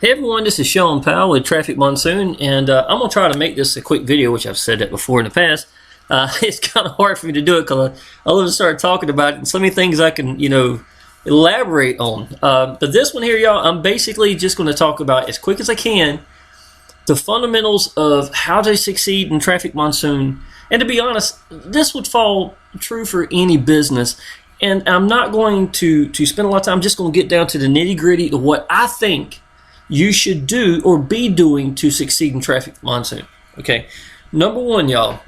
Hey everyone, this is Shawn Powell with Traffic Monsoon, and I'm going to try to make this a quick video, which I've said that before in the past. It's kind of hard for me to do it because I love to start talking about it, and so many things I can, elaborate on. But this one here, y'all, I'm basically just going to talk about, as quick as I can, the fundamentals of how to succeed in Traffic Monsoon. And to be honest, this would fall true for any business. And I'm not going to spend a lot of time. I'm just going to get down to the nitty-gritty of what I think you should do or be doing to succeed in Traffic Monsoon. Okay, number one, y'all,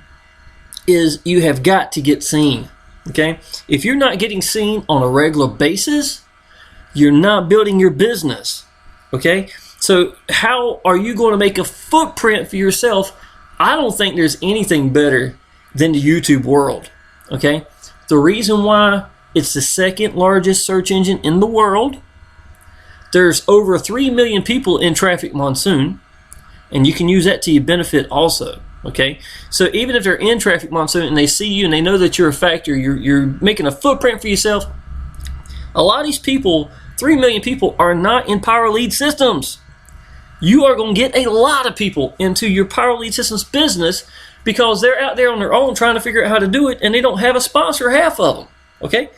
is you have got to get seen. Okay, if you're not getting seen on a regular basis, you're not building your business. Okay, so how are you going to make a footprint for yourself? I don't think there's anything better than the YouTube world. Okay, the reason why it's the second largest search engine in the world. There's over 3 million people in Traffic Monsoon, and you can use that to your benefit also. Okay, so even if they're in Traffic Monsoon and they see you and they know that you're a factor, you're making a footprint for yourself. A lot of these people, 3 million people, are not in Power Lead Systems. You are going to get a lot of people into your Power Lead Systems business because they're out there on their own trying to figure out how to do it, and they don't have a sponsor, half of them. Okay.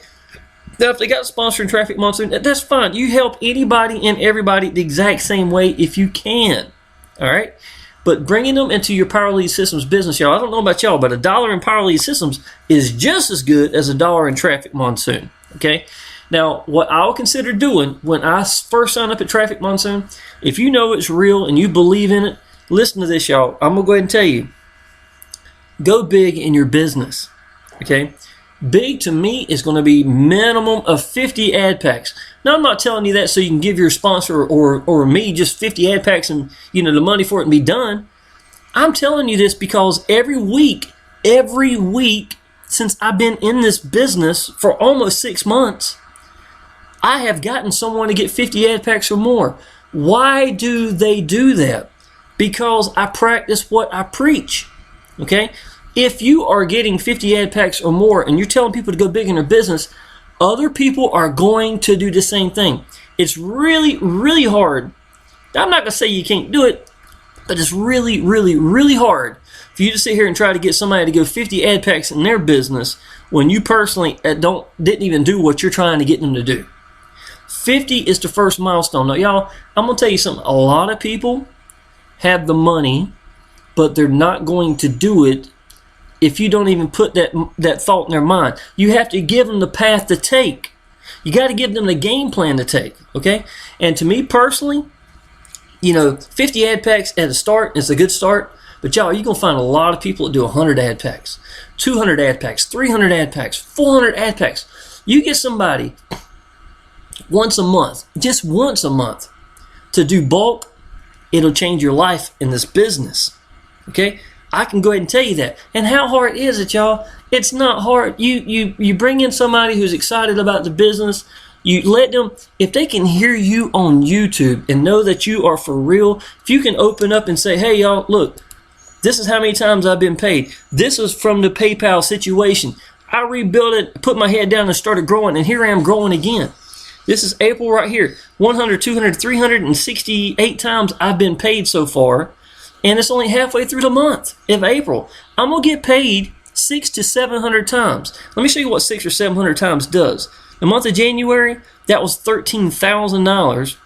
Now, if they got a sponsor in Traffic Monsoon, that's fine. You help anybody and everybody the exact same way if you can. All right? But bringing them into your Power Lead Systems business, y'all, I don't know about y'all, but $1 in Power Lead Systems is just as good as $1 in Traffic Monsoon. Okay? Now, what I'll consider doing when I first sign up at Traffic Monsoon, if you know it's real and you believe in it, listen to this, y'all. I'm going to go ahead and tell you. Go big in your business. Okay? Big to me is going to be minimum of 50 ad packs. Now, I'm not telling you that so you can give your sponsor or me just 50 ad packs and the money for it and be done. I'm telling you this because every week since I've been in this business for almost 6 months, I have gotten someone to get 50 ad packs or more. Why do they do that? Because I practice what I preach. Okay? If you are getting 50 ad packs or more and you're telling people to go big in their business, other people are going to do the same thing. It's really, really hard. I'm not going to say you can't do it, but it's really, really, really hard for you to sit here and try to get somebody to go 50 ad packs in their business when you personally didn't even do what you're trying to get them to do. 50 is the first milestone. Now, y'all, I'm going to tell you something. A lot of people have the money, but they're not going to do it if you don't even put that thought in their mind. You have to give them the path to take. You got to give them the game plan to take, okay? And to me personally, 50 ad packs at the start is a good start, but y'all, you're going to find a lot of people that do 100 ad packs, 200 ad packs, 300 ad packs, 400 ad packs. You get somebody once a month, just once a month, to do bulk, it'll change your life in this business, okay? I can go ahead and tell you that. And how hard is it, y'all? It's not hard. You bring in somebody who's excited about the business. You let them, if they can hear you on YouTube and know that you are for real, if you can open up and say, hey, y'all, look, this is how many times I've been paid. This is from the PayPal situation. I rebuilt it, put my head down and started growing, and here I am growing again. This is April right here. 100, 200, 368 times I've been paid so far. And it's only halfway through the month of April. I'm going to get paid 600 to 700 times. Let me show you what 600 or 700 times does. The month of January, that was $13,000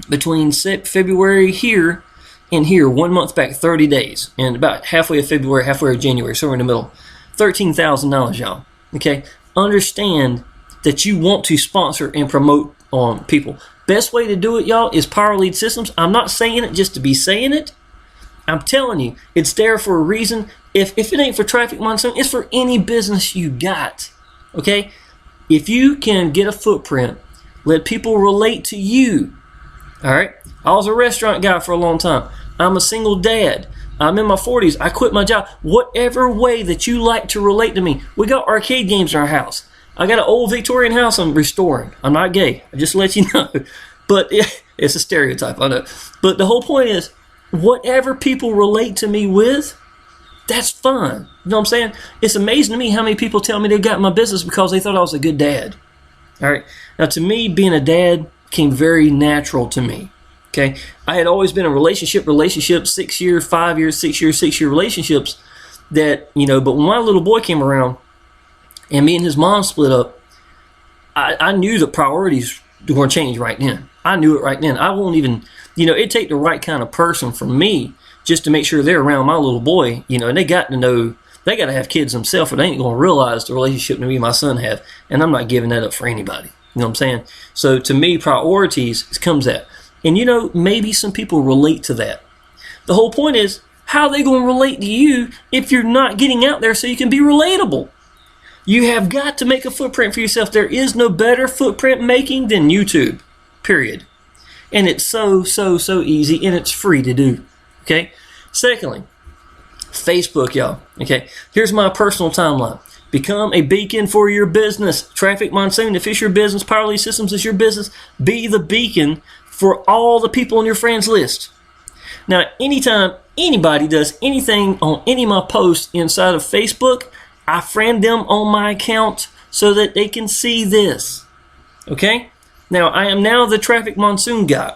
between February here and here. 1 month back, 30 days. And about halfway of February, halfway of January, somewhere in the middle. $13,000, y'all. Okay? Understand that you want to sponsor and promote on people. Best way to do it, y'all, is Power Lead Systems. I'm not saying it just to be saying it. I'm telling you, it's there for a reason. If it ain't for Traffic Monsoon, it's for any business you got. Okay? If you can get a footprint, let people relate to you. All right? I was a restaurant guy for a long time. I'm a single dad. I'm in my 40s. I quit my job. Whatever way that you like to relate to me. We got arcade games in our house. I got an old Victorian house I'm restoring. I'm not gay. I just let you know. But it's a stereotype, I know. But the whole point is, whatever people relate to me with, that's fun. You know what I'm saying? It's amazing to me how many people tell me they got my business because they thought I was a good dad. All right. Now, to me, being a dad came very natural to me. Okay, I had always been in relationship, 6 years, 5 years, 6 year relationships. That but when my little boy came around, and me and his mom split up, I knew the priorities were going to change right then. I knew it right then. I won't even, it'd take the right kind of person for me just to make sure they're around my little boy, and they got to know, they got to have kids themselves, or they ain't going to realize the relationship that me and my son have. And I'm not giving that up for anybody. You know what I'm saying? So to me, priorities comes that. And maybe some people relate to that. The whole point is, how are they going to relate to you if you're not getting out there so you can be relatable? You have got to make a footprint for yourself. There is no better footprint making than YouTube, period. And it's so easy, and it's free to do. Okay? Secondly, Facebook, y'all. Okay? Here's my personal timeline. Become a beacon for your business. Traffic Monsoon, if it's your business, Power Lead Systems is your business, be the beacon for all the people on your friends list. Now, anytime anybody does anything on any of my posts inside of Facebook, I friend them on my account so that they can see this. Okay? Now, I am now the Traffic Monsoon guy.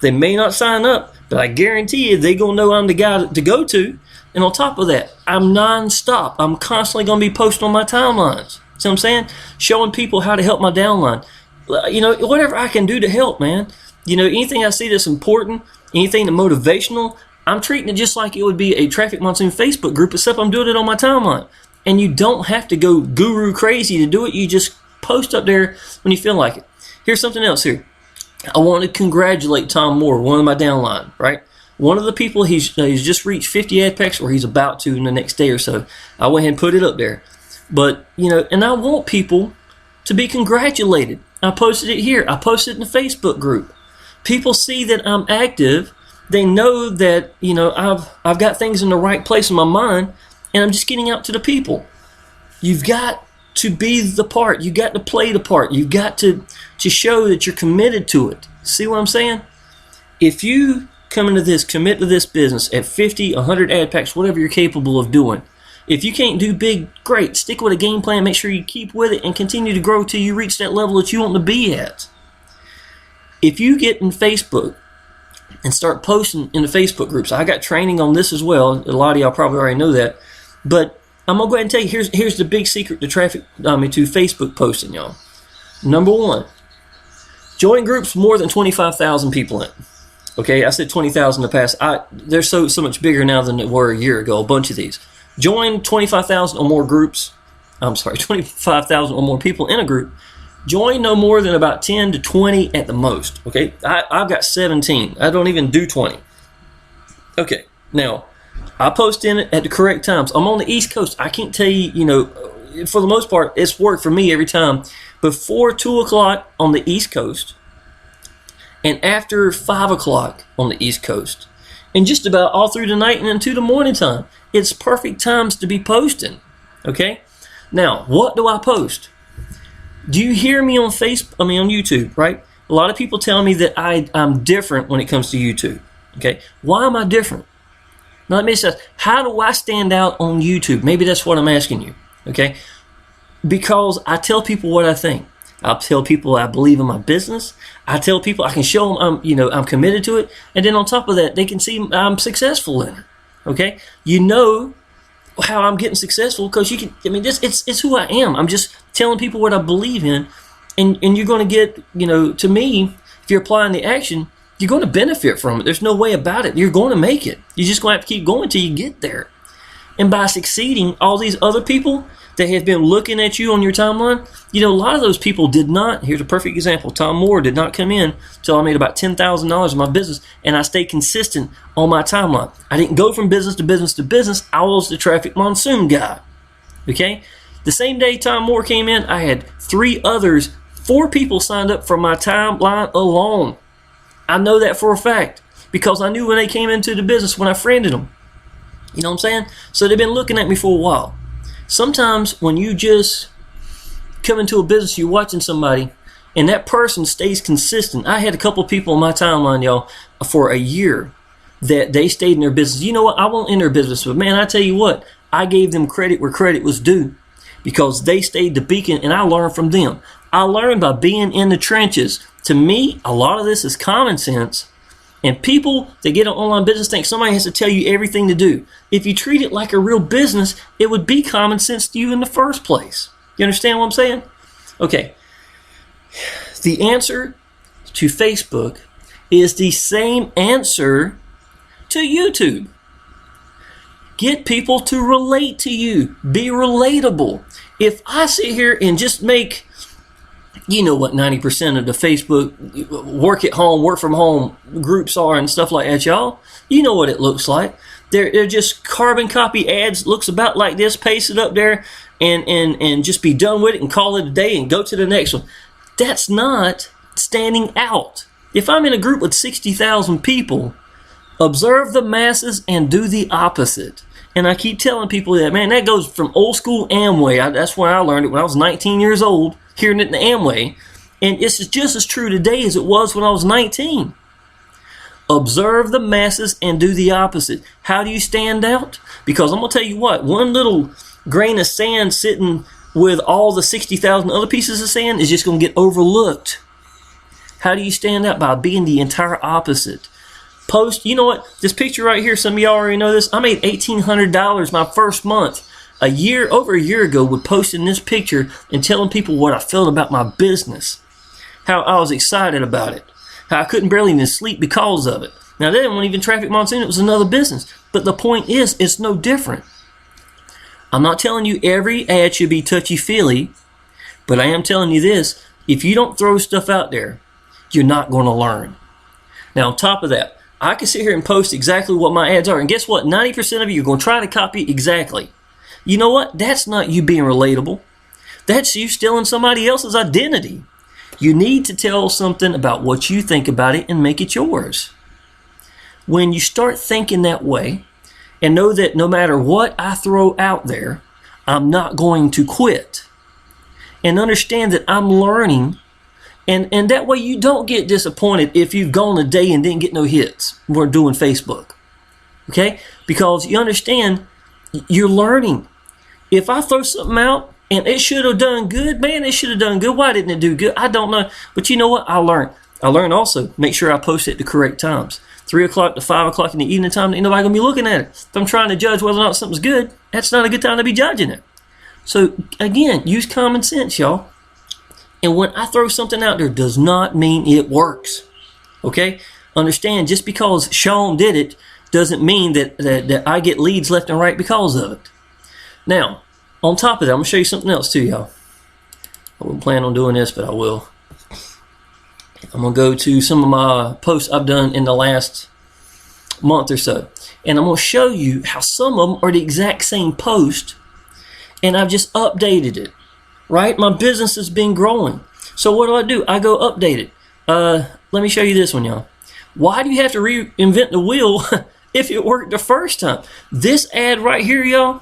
They may not sign up, but I guarantee you they're going to know I'm the guy to go to. And on top of that, I'm non-stop. I'm constantly going to be posting on my timelines. See what I'm saying? Showing people how to help my downline. Whatever I can do to help, man. Anything I see that's important, anything that's motivational, I'm treating it just like it would be a Traffic Monsoon Facebook group, except I'm doing it on my timeline. And you don't have to go guru crazy to do it. You just post up there when you feel like it. Here's something else here. I want to congratulate Tom Moore, one of my downline, right? One of the people, he's just reached 50 ad packs, or he's about to in the next day or so. I went ahead and put it up there. But, and I want people to be congratulated. I posted it here. I posted it in the Facebook group. People see that I'm active. They know that, I've got things in the right place in my mind, and I'm just getting out to the people. You've got to be the part. You've got to play the part. You've got to show that you're committed to it. See what I'm saying? If you come into this, commit to this business at 50, 100 ad packs, whatever you're capable of doing. If you can't do big, great. Stick with a game plan. Make sure you keep with it and continue to grow till you reach that level that you want to be at. If you get in Facebook and start posting in the Facebook groups, I got training on this as well. A lot of y'all probably already know that. But I'm going to go ahead and tell you, here's the big secret to Facebook posting, y'all. Number one, join groups more than 25,000 people in. Okay, I said 20,000 in the past. They're so much bigger now than they were a year ago, a bunch of these. Join 25,000 or more groups. 25,000 or more people in a group. Join no more than about 10 to 20 at the most. Okay, I've got 17. I don't even do 20. Okay, now, I post in it at the correct times. I'm on the East Coast. I can't tell you, for the most part, it's worked for me every time. Before 2 o'clock on the East Coast, and after 5 o'clock on the East Coast, and just about all through the night and into the morning time. It's perfect times to be posting. Okay? Now, what do I post? Do you hear me on YouTube, right? A lot of people tell me that I'm different when it comes to YouTube. Okay? Why am I different? Now let me say, how do I stand out on YouTube? Maybe that's what I'm asking you. Okay? Because I tell people what I think. I'll tell people I believe in my business. I tell people I can show them I'm committed to it. And then on top of that, they can see I'm successful in it. Okay? How I'm getting successful because it's who I am. I'm just telling people what I believe in. And you're going to get, to me, if you're applying the action, you're going to benefit from it. There's no way about it. You're going to make it. You're just going to have to keep going till you get there. And by succeeding, all these other people that have been looking at you on your timeline, a lot of those people did not. Here's a perfect example. Tom Moore did not come in until I made about $10,000 in my business, and I stayed consistent on my timeline. I didn't go from business to business to business. I was the Traffic Monsoon guy. Okay? The same day Tom Moore came in, I had 4 people signed up for my timeline alone. I know that for a fact because I knew when they came into the business when I friended them. You know what I'm saying? So they've been looking at me for a while. Sometimes when you just come into a business, you're watching somebody, and that person stays consistent. I had a couple people on my timeline, y'all, for a year that they stayed in their business. You know what? I won't in their business, but man, I tell you what, I gave them credit where credit was due because they stayed the beacon, and I learned from them. I learned by being in the trenches. To me, a lot of this is common sense, And people that get an online business think somebody has to tell you everything to do. If you treat it like a real business, it would be common sense to you in the first place. You understand what I'm saying? Okay. The answer to Facebook is the same answer to YouTube. Get people to relate to you. Be relatable. If I sit here and just make, you know what 90% of the Facebook work at home, work from home groups are and stuff like that, y'all. You know what it looks like. They're just carbon copy ads, looks about like this, paste it up there and just be done with it and call it a day and go to the next one. That's not standing out. If I'm in a group with 60,000 people, observe the masses and do the opposite. And I keep telling people that, man, that goes from old school Amway. That's where I learned it when I was 19 years old, hearing it in the Amway. And it's just as true today as it was when I was 19. Observe the masses and do the opposite. How do you stand out? Because I'm going to tell you what, one little grain of sand sitting with all the 60,000 other pieces of sand is just going to get overlooked. How do you stand out? By being the entire opposite. Post, you know what? This picture right here, some of y'all already know this. I made $1,800 my first month. Over a year ago, with posting this picture and telling people what I felt about my business. How I was excited about it. How I couldn't barely even sleep because of it. Now, that wasn't even Traffic Monsoon. It was another business. But the point is, it's no different. I'm not telling you every ad should be touchy-feely, but I am telling you this. If you don't throw stuff out there, you're not going to learn. Now, on top of that, I can sit here and post exactly what my ads are. And guess what? 90% of you are going to try to copy exactly. You know what? That's not you being relatable. That's you stealing somebody else's identity. You need to tell something about what you think about it and make it yours. When you start thinking that way and know that no matter what I throw out there, I'm not going to quit. And understand that I'm learning. And that way you don't get disappointed if you've gone a day and didn't get no hits. We're doing Facebook. Okay? Because you understand you're learning. If I throw something out and it should have done good, man, it should have done good. Why didn't it do good? I don't know. But you know what? I learned. I learned also, make sure I post it at the correct times. 3 o'clock to 5 o'clock in the evening time, ain't nobody going to be looking at it. If I'm trying to judge whether or not something's good, that's not a good time to be judging it. So, again, use common sense, y'all. And when I throw something out there, does not mean it works. Okay? Understand, just because Shawn did it doesn't mean that I get leads left and right because of it. Now, on top of that, I'm going to show you something else too, y'all. I wouldn't plan on doing this, but I will. I'm going to go to some of my posts I've done in the last month or so. And I'm going to show you how some of them are the exact same post. And I've just updated it. Right? My business has been growing. So what do? I go update it. Let me show you this one, y'all. Why do you have to reinvent the wheel if it worked the first time? This ad right here, y'all,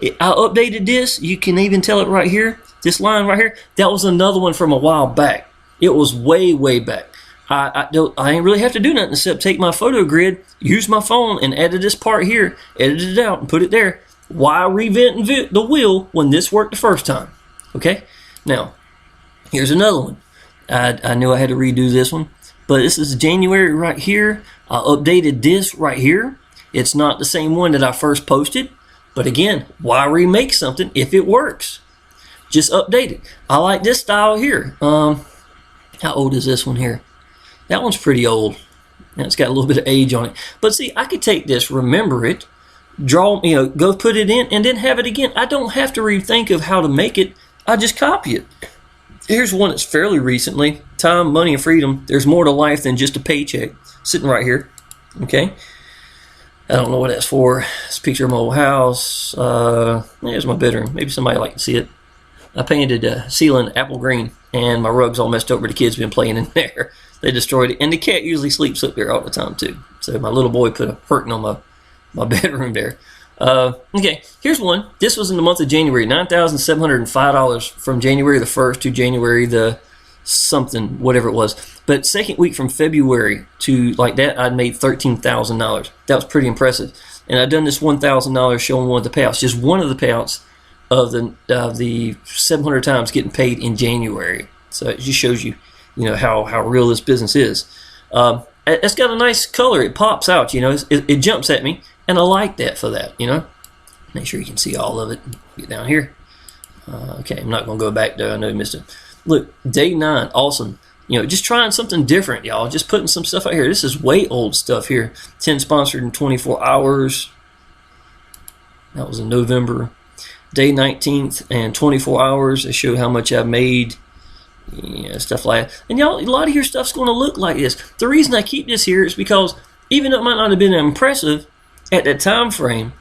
I updated this. You can even tell it right here. This line right here, that was another one from a while back. It was way, way back. I ain't really have to do nothing except take my photo grid, use my phone, and edit this part here, edit it out, and put it there. Why reinvent the wheel when this worked the first time? Okay, now, here's another one. I knew I had to redo this one, but this is January right here. I updated this right here. It's not the same one that I first posted, but again, why remake something if it works? Just update it. I like this style here. How old is this one here? That one's pretty old. Now it's got a little bit of age on it. But see, I could take this, remember it, draw, go put it in, and then have it again. I don't have to rethink of how to make it. I just copy it. Here's one that's fairly recently. Time, money, and freedom. There's more to life than just a paycheck. Sitting right here. Okay. I don't know what that's for. It's a picture of my old house. There's my bedroom. Maybe somebody like to see it. I painted the ceiling apple green, and my rug's all messed up where the kids been playing in there. They destroyed it. And the cat usually sleeps up there all the time, too. So my little boy put a curtain on my bedroom there. Okay, here's one. This was in the month of January, $9,705 from January the 1st to January the something, whatever it was. But second week from February to like that, I'd made $13,000. That was pretty impressive. And I'd done this $1,000 showing one of the payouts, just one of the payouts of the 700 times getting paid in January. So it just shows you, how real this business is. it's got a nice color. It pops out, you know. It jumps at me, and I like that for that, you know. Make sure you can see all of it. Get down here. Okay, I'm not going to go back there. I know you missed it. Look, day 9, awesome. You know, just trying something different, y'all. Just putting some stuff out here. This is way old stuff here. 10 sponsored in 24 hours. That was in November. Day 19th and 24 hours. I showed how much I made. Yeah, stuff like that. And y'all, a lot of your stuff's going to look like this. The reason I keep this here is because even though it might not have been impressive at that time frame,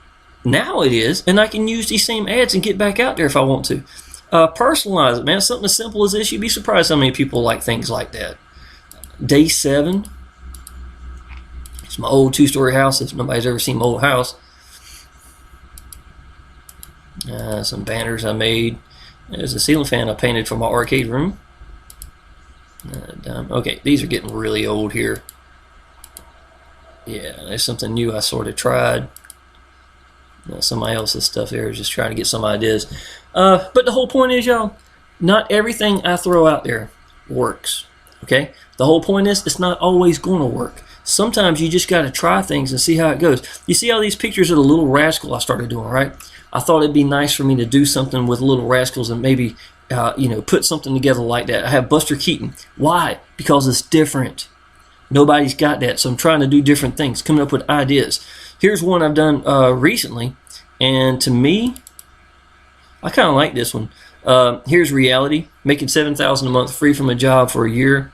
now it is, and I can use these same ads and get back out there if I want to. Personalize it, man. Something as simple as this. You'd be surprised how many people like things like that. Day 7. It's my old 2-story house. If nobody's ever seen my old house. Some banners I made. There's a ceiling fan I painted for my arcade room. Okay, these are getting really old here. Yeah, there's something new I sort of tried. Somebody else's stuff there, just trying to get some ideas. But the whole point is, y'all, not everything I throw out there works. Okay? The whole point is, it's not always going to work. Sometimes you just got to try things and see how it goes. You see all these pictures of the Little Rascal I started doing, right? I thought it'd be nice for me to do something with Little Rascals and maybe, put something together like that. I have Buster Keaton. Why? Because it's different. Nobody's got that, so I'm trying to do different things, coming up with ideas. Here's one I've done recently, and to me, I kind of like this one. Here's reality: making $7,000 a month, free from a job for a year.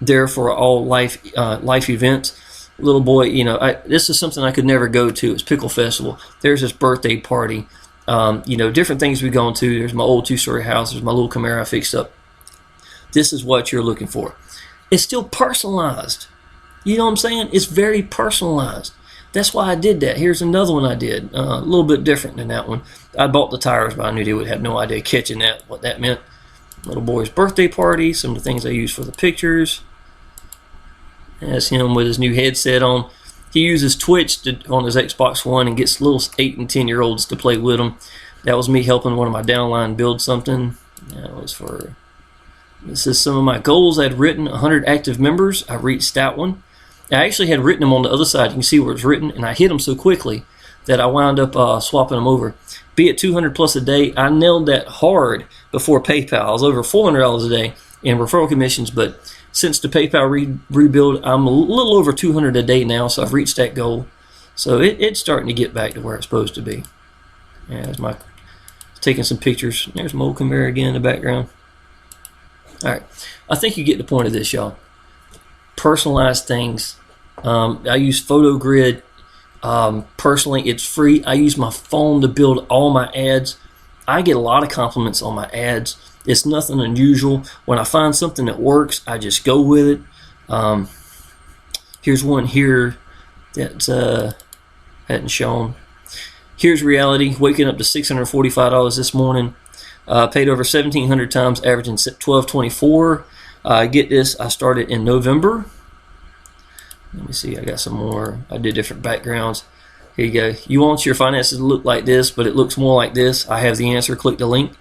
There for all life events. Little boy, this is something I could never go to. It's Pickle Festival. There's this birthday party. Different things we've gone to. There's my old 2-story house. There's my little Camaro I fixed up. This is what you're looking for. It's still personalized. You know what I'm saying? It's very personalized. That's why I did that. Here's another one I did. A little bit different than that one. I bought the tires, but I knew they would have no idea catching that, what that meant. Little boy's birthday party. Some of the things I use for the pictures. That's him with his new headset on. He uses Twitch on his Xbox One and gets little 8 and 10-year-olds to play with him. That was me helping one of my downline build something. That was for... This is some of my goals. I'd written 100 active members. I reached that one. I actually had written them on the other side. You can see where it's written, and I hit them so quickly that I wound up swapping them over. Be at 200 plus a day. I nailed that hard before PayPal. I was over $400 a day in referral commissions, but since the PayPal rebuild, I'm a little over 200 a day now, so I've reached that goal. So it's starting to get back to where it's supposed to be. Yeah, there's my taking some pictures. There's my old Camaro again in the background. All right, I think you get the point of this, y'all. Personalized things. I use PhotoGrid. Personally, it's free. I use my phone to build all my ads. I get a lot of compliments on my ads. It's nothing unusual. When I find something that works, I just go with it. Here's one here that hadn't shown. Here's reality. Waking up to $645 this morning. Paid over 1,700 times, averaging $12.24. Get this, I started in November. Let me see, I got some more. I did different backgrounds. Here you go. You want your finances to look like this, but it looks more like this. I have the answer. Click the link.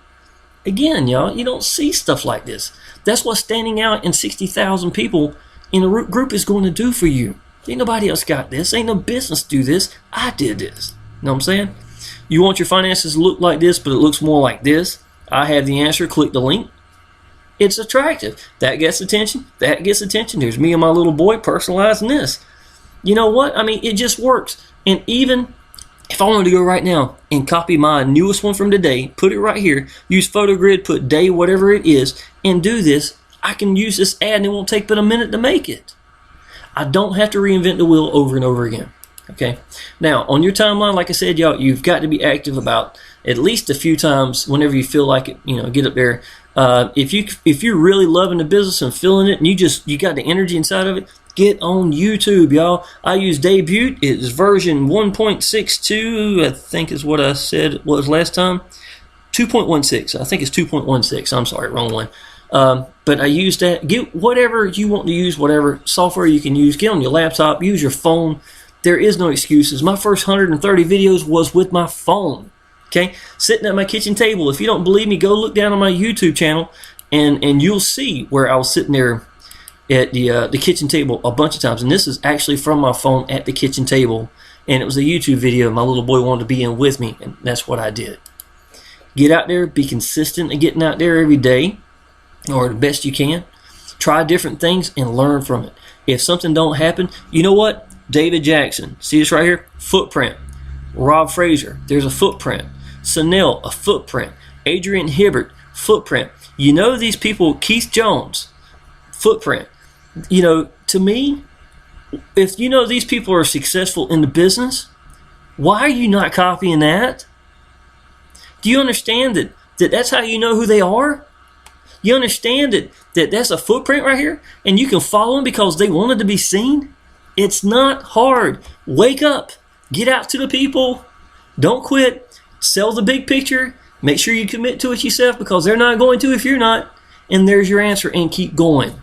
Again, y'all, you don't see stuff like this. That's what standing out in 60,000 people in a group is going to do for you. Ain't nobody else got this. Ain't no business do this. I did this. You know what I'm saying? You want your finances to look like this, but it looks more like this. I have the answer. Click the link. It's attractive. That gets attention. That gets attention. There's me and my little boy personalizing this. You know what? I mean, it just works. And even if I wanted to go right now and copy my newest one from today, put it right here, use PhotoGrid, put day, whatever it is, and do this, I can use this ad and it won't take but a minute to make it. I don't have to reinvent the wheel over and over again. Okay. Now, on your timeline, like I said, y'all, you've got to be active about at least a few times whenever you feel like it. Get up there. If you're really loving the business and feeling it, and you got the energy inside of it, get on YouTube, y'all. I use Debut. It's version 1.62. I think is what I said it was last time. 2.16. I think it's 2.16. I'm sorry, wrong one. But I use that. Get whatever you want to use, whatever software you can use. Get on your laptop. Use your phone. There is no excuses. My first 130 videos was with my phone. Okay, sitting at my kitchen table. If you don't believe me, go look down on my YouTube channel, and you'll see where I was sitting there at the kitchen table a bunch of times, and this is actually from my phone at the kitchen table, and it was a YouTube video. My little boy wanted to be in with me, and that's what I did. Get out there, be consistent in getting out there every day, or the best you can. Try different things and learn from it. If something don't happen, you know what? David Jackson, see this right here? Footprint. Rob Fraser, there's a footprint. Sanel, a footprint. Adrian Hibbert, footprint. You know these people, Keith Jones, footprint. You know, to me, if you know these people are successful in the business, why are you not copying that? Do you understand that that's how you know who they are? You understand that that's a footprint right here, and you can follow them because they wanted to be seen? It's not hard. Wake up. Get out to the people. Don't quit. Sell the big picture. Make sure you commit to it yourself, because they're not going to if you're not. And there's your answer, and keep going.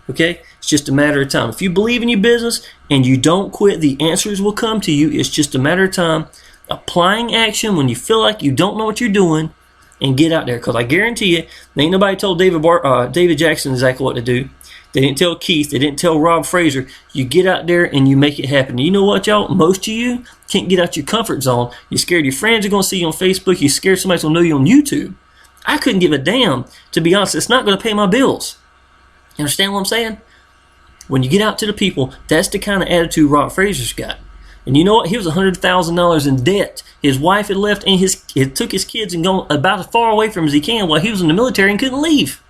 Okay? It's just a matter of time. If you believe in your business and you don't quit, the answers will come to you. It's just a matter of time. Applying action when you feel like you don't know what you're doing, and get out there. Because I guarantee you, ain't nobody told David Jackson exactly what to do. They didn't tell Keith. They didn't tell Rob Fraser. You get out there and you make it happen. You know what, y'all? Most of you can't get out your comfort zone. You're scared your friends are going to see you on Facebook. You're scared somebody's going to know you on YouTube. I couldn't give a damn, to be honest. It's not going to pay my bills. You understand what I'm saying? When you get out to the people, that's the kind of attitude Rob Fraser's got. And you know what? He was $100,000 in debt. His wife had left, and he took his kids and gone about as far away from him as he can while he was in the military and couldn't leave.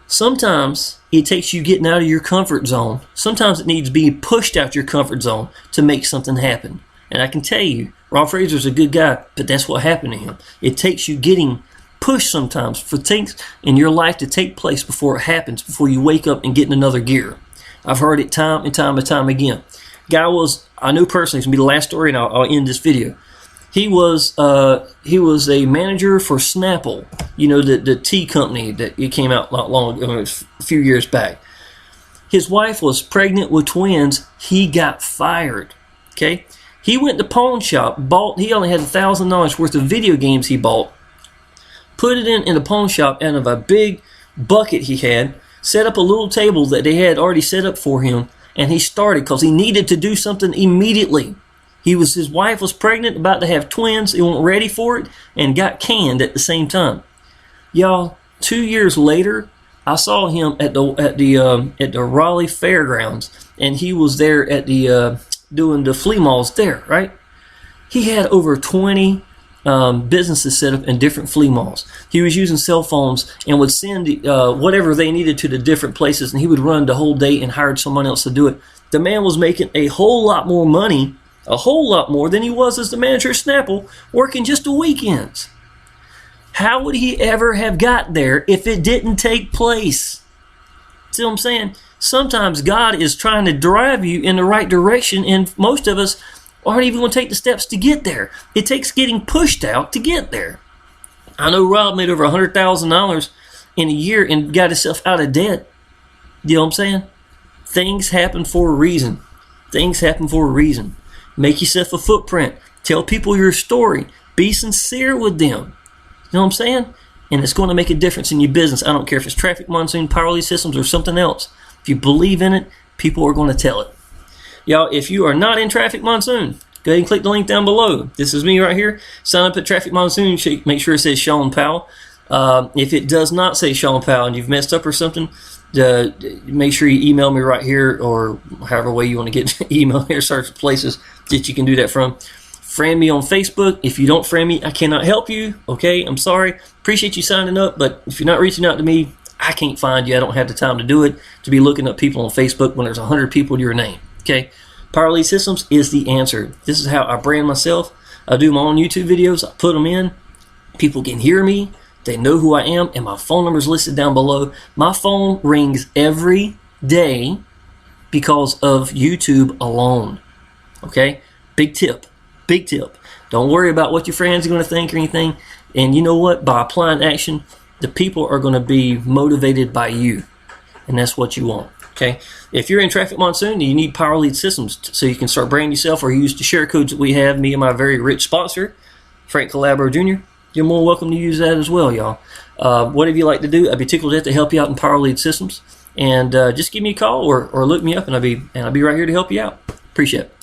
Sometimes it takes you getting out of your comfort zone. Sometimes it needs to be pushed out your comfort zone to make something happen. And I can tell you, Rob Fraser's a good guy, but that's what happened to him. It takes you getting pushed sometimes for things in your life to take place before it happens, before you wake up and get in another gear. I've heard it time and time again. Guy was, I knew personally, it's going to be the last story, and I'll end this video. He was a manager for Snapple, you know, the tea company that it came out not long ago, a few years back. His wife was pregnant with twins. He got fired. Okay, he went to pawn shop, he only had $1,000 worth of video games he bought, put it in the pawn shop out of a big bucket he had, set up a little table that they had already set up for him, and he started because he needed to do something immediately. His wife was pregnant, about to have twins. He wasn't ready for it, and got canned at the same time. Y'all, 2 years later, I saw him at the Raleigh Fairgrounds, and he was there at the doing the flea malls there, right? He had over 20 businesses set up in different flea malls. He was using cell phones and would send whatever they needed to the different places, and he would run the whole day and hired someone else to do it. The man was making a whole lot more money, a whole lot more than he was as the manager of Snapple, working just the weekends. How would he ever have got there if it didn't take place? See what I'm saying? Sometimes God is trying to drive you in the right direction, and most of us aren't even going to take the steps to get there. It takes getting pushed out to get there. I know Rob made over $100,000 in a year and got himself out of debt. You know what I'm saying? Things happen for a reason. Things happen for a reason. Make yourself a footprint. Tell people your story. Be sincere with them. You know what I'm saying? And it's going to make a difference in your business. I don't care if it's Traffic Monsoon, Power Lead Systems, or something else. If you believe in it, people are going to tell it. Y'all, if you are not in Traffic Monsoon, go ahead and click the link down below. This is me right here. Sign up at Traffic Monsoon. Make sure it says Shawn Powell. If it does not say Shawn Powell and you've messed up or something, make sure you email me right here, or however way you want to get email here. Search places that you can do that from. Friend me on Facebook. If you don't friend me, I cannot help you. Okay, I'm sorry. Appreciate you signing up, but if you're not reaching out to me, I can't find you. I don't have the time to do it, to be looking up people on Facebook when there's 100 people to your name. Okay, Power Lead Systems is the answer. This is how I brand myself. I do my own YouTube videos. I put them in. People can hear me. They know who I am, and my phone number is listed down below. My phone rings every day because of YouTube alone. Okay? Big tip. Big tip. Don't worry about what your friends are going to think or anything. And you know what? By applying action, the people are going to be motivated by you. And that's what you want. Okay? If you're in Traffic Monsoon, you need Power Lead Systems so you can start branding yourself, or use the share codes that we have, me and my very rich sponsor, Frank Calabro Jr. You're more welcome to use that as well, y'all. Whatever you like to do, I'd be tickled to help you out in Power Lead Systems. And just give me a call or look me up, and I'll be right here to help you out. Appreciate it.